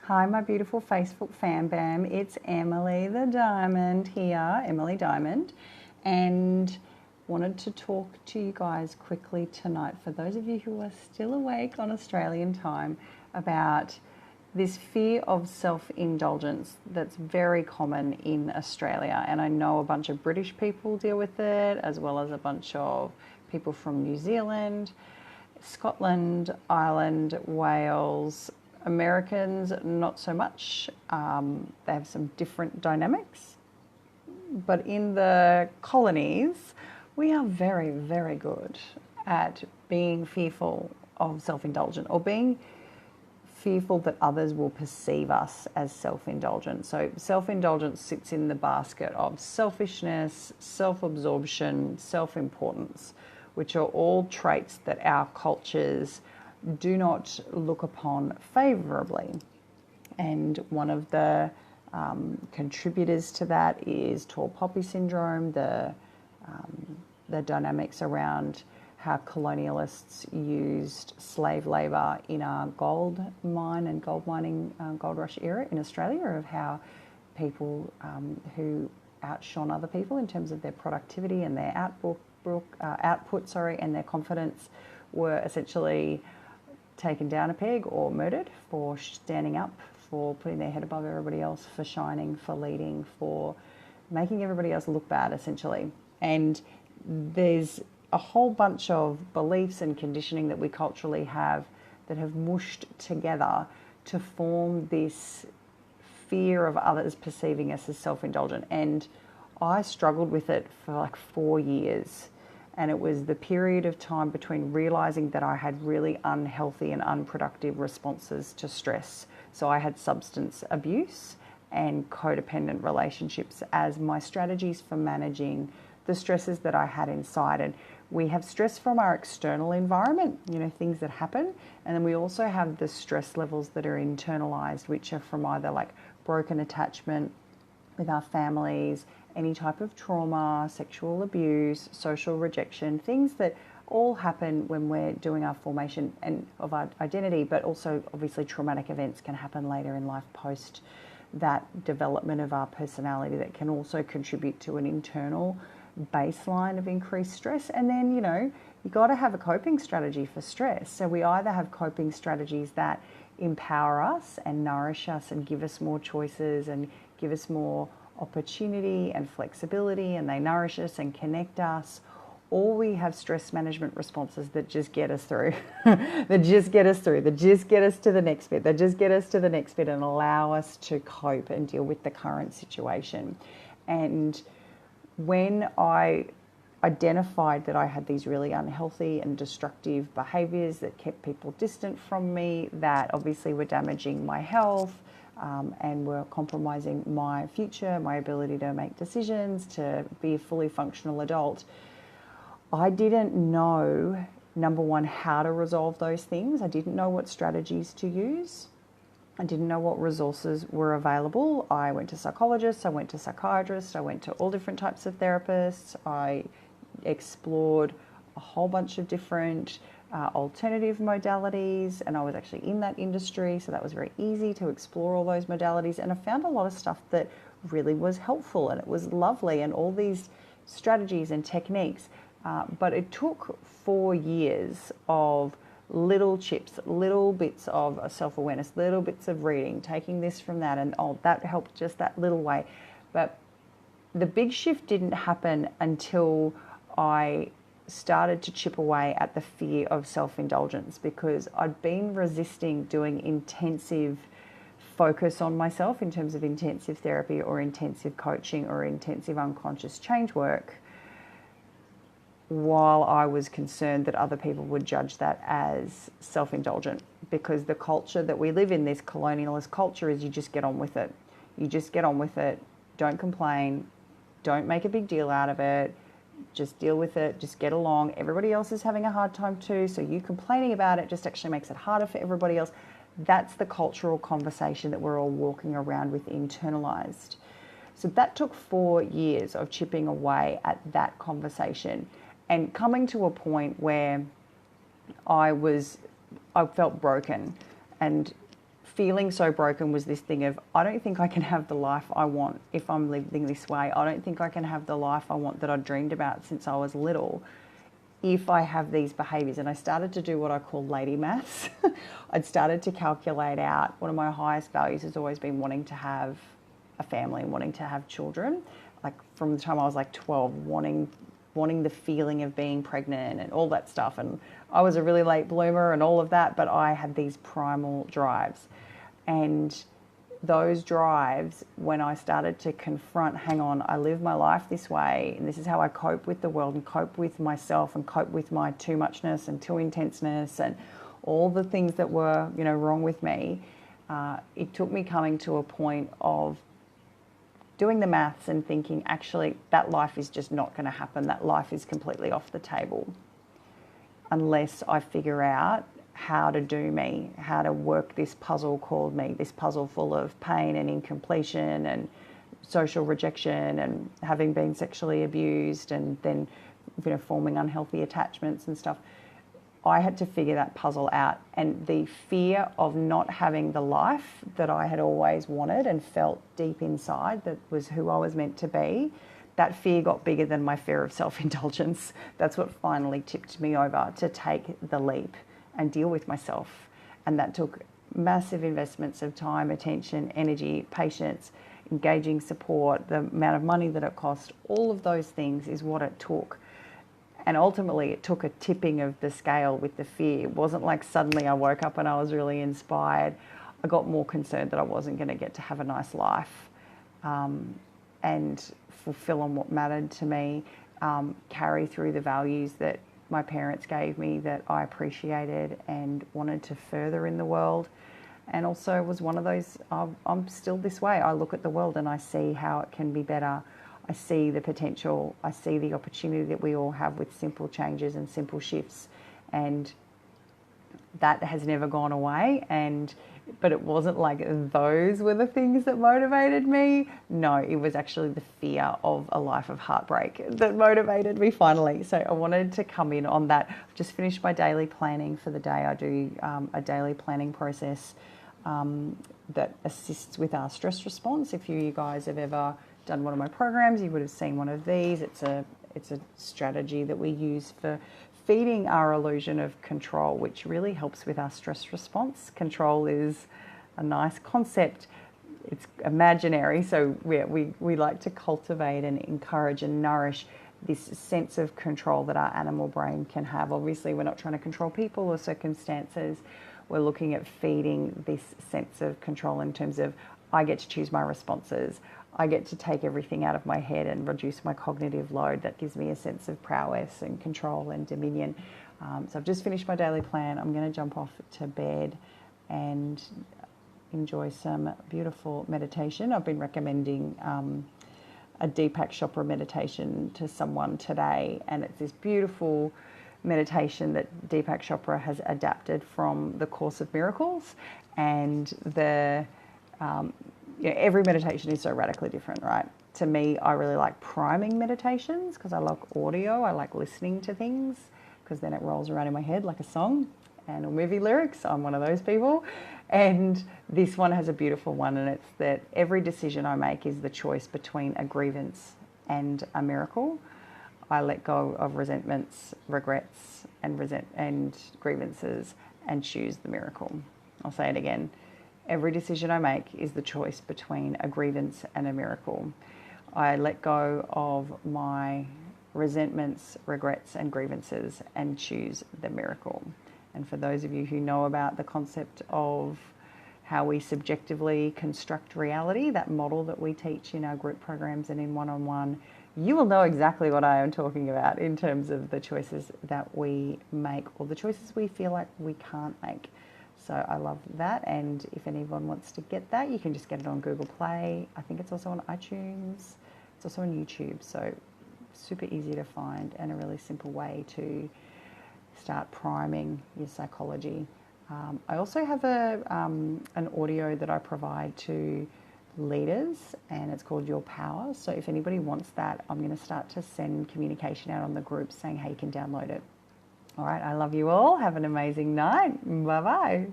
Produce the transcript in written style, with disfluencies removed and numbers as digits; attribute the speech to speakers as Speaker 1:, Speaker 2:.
Speaker 1: Hi, my beautiful Facebook fan bam. It's Emily the Diamond here, Emily Diamond, and wanted to talk to you guys quickly tonight, for those of you who are still awake on Australian time, about this fear of self-indulgence that's very common in Australia. And I know a bunch of British people deal with it, as well as a bunch of people from New Zealand, Scotland, Ireland, Wales. Americans, not so much. They have some different dynamics. But in the colonies, we are very, very good at being fearful of self-indulgent, or being fearful that others will perceive us as self-indulgent. So self-indulgence sits in the basket of selfishness, self-absorption, self-importance, which are all traits that our cultures do not look upon favourably. And one of the contributors to that is tall poppy syndrome, the dynamics around how colonialists used slave labour in our gold mining gold rush era in Australia, of how people who outshone other people in terms of their productivity and their output, and their confidence, were essentially taken down a peg or murdered for standing up, for putting their head above everybody else, for shining, for leading, for making everybody else look bad, essentially. And there's a whole bunch of beliefs and conditioning that we culturally have that have mushed together to form this fear of others perceiving us as self-indulgent. And I struggled with it for like 4 years. And it was the period of time between realizing that I had really unhealthy and unproductive responses to stress. So I had substance abuse and codependent relationships as my strategies for managing the stresses that I had inside. And we have stress from our external environment, things that happen. And then we also have the stress levels that are internalized, which are from either like broken attachment with our families, any type of trauma, sexual abuse, social rejection, things that all happen when we're doing our formation and of our identity, but also obviously traumatic events can happen later in life post that development of our personality, that can also contribute to an internal baseline of increased stress. And then, you got to have a coping strategy for stress. So we either have coping strategies that empower us and nourish us and give us more choices and give us more opportunity and flexibility, and they nourish us and connect us, or we have stress management responses that just get us through, that just get us to the next bit, and allow us to cope and deal with the current situation. And when I identified that I had these really unhealthy and destructive behaviours that kept people distant from me, that obviously were damaging my health, and were compromising my future, my ability to make decisions, to be a fully functional adult, I didn't know, number one, how to resolve those things. I didn't know what strategies to use. I didn't know what resources were available. I went to psychologists, I went to psychiatrists, I went to all different types of therapists. I explored a whole bunch of different alternative modalities, and I was actually in that industry, so that was very easy to explore all those modalities. And I found a lot of stuff that really was helpful, and it was lovely, and all these strategies and techniques. But it took 4 years of little chips, little bits of self-awareness, little bits of reading, taking this from that, and that helped just that little way. But the big shift didn't happen until I started to chip away at the fear of self-indulgence, because I'd been resisting doing intensive focus on myself in terms of intensive therapy or intensive coaching or intensive unconscious change work, while I was concerned that other people would judge that as self-indulgent, because the culture that we live in, this colonialist culture, is you just get on with it. You just get on with it. Don't complain. Don't make a big deal out of it. Just deal with it, just get along. Everybody else is having a hard time too, so you complaining about it just actually makes it harder for everybody else. That's the cultural conversation that we're all walking around with internalized. So that took 4 years of chipping away at that conversation and coming to a point where I felt broken and feeling so broken was this thing of, I don't think I can have the life I want if I'm living this way. I don't think I can have the life I want that I dreamed about since I was little if I have these behaviours. And I started to do what I call lady maths. I'd started to calculate out, one of my highest values has always been wanting to have a family and wanting to have children. Like from the time I was like 12, wanting the feeling of being pregnant and all that stuff. And I was a really late bloomer and all of that, but I had these primal drives. And those drives, when I started to confront, hang on, I live my life this way, and this is how I cope with the world and cope with myself and cope with my too muchness and too intenseness and all the things that were, wrong with me, it took me coming to a point of doing the maths and thinking, actually, that life is just not going to happen. That life is completely off the table unless I figure out how to do me, how to work this puzzle called me, this puzzle full of pain and incompletion and social rejection and having been sexually abused and then, forming unhealthy attachments and stuff. I had to figure that puzzle out, and the fear of not having the life that I had always wanted and felt deep inside that was who I was meant to be, that fear got bigger than my fear of self-indulgence. That's what finally tipped me over to take the leap and deal with myself. And that took massive investments of time, attention, energy, patience, engaging support, the amount of money that it cost. All of those things is what it took. And ultimately, it took a tipping of the scale with the fear. It wasn't like suddenly I woke up and I was really inspired. I got more concerned that I wasn't going to get to have a nice life and fulfill on what mattered to me, carry through the values that my parents gave me that I appreciated and wanted to further in the world. And also was one of those, I'm still this way. I look at the world and I see how it can be better. I see the potential, I see the opportunity that we all have with simple changes and simple shifts, and that has never gone away. But it wasn't like those were the things that motivated me. No, it was actually the fear of a life of heartbreak that motivated me finally. So I wanted to come in on that. I've just finished my daily planning for the day. I do a daily planning process that assists with our stress response. If you guys have ever done one of my programs, you would have seen one of these. It's a strategy that we use for feeding our illusion of control, which really helps with our stress response. Control is a nice concept. It's imaginary, so we like to cultivate and encourage and nourish this sense of control that our animal brain can have. Obviously, we're not trying to control people or circumstances. We're looking at feeding this sense of control in terms of, I get to choose my responses. I get to take everything out of my head and reduce my cognitive load. That gives me a sense of prowess and control and dominion. So I've just finished my daily plan. I'm going to jump off to bed and enjoy some beautiful meditation. I've been recommending a Deepak Chopra meditation to someone today, and it's this beautiful meditation that Deepak Chopra has adapted from the Course of Miracles, and every meditation is so radically different, right? To me, I really like priming meditations because I like audio. I like listening to things because then it rolls around in my head like a song and or movie lyrics. I'm one of those people. And this one has a beautiful one, and it's that every decision I make is the choice between a grievance and a miracle. I let go of resentments, regrets, and grievances and choose the miracle. I'll say it again. Every decision I make is the choice between a grievance and a miracle. I let go of my resentments, regrets, and grievances and choose the miracle. And for those of you who know about the concept of how we subjectively construct reality, that model that we teach in our group programs and in one-on-one, you will know exactly what I am talking about in terms of the choices that we make or the choices we feel like we can't make. So I love that, and if anyone wants to get that, you can just get it on Google Play. I think it's also on iTunes. It's also on YouTube, so super easy to find and a really simple way to start priming your psychology. I also have an audio that I provide to leaders, and it's called Your Power. So if anybody wants that, I'm going to start to send communication out on the group saying, hey, you can download it. All right, I love you all. Have an amazing night. Bye-bye.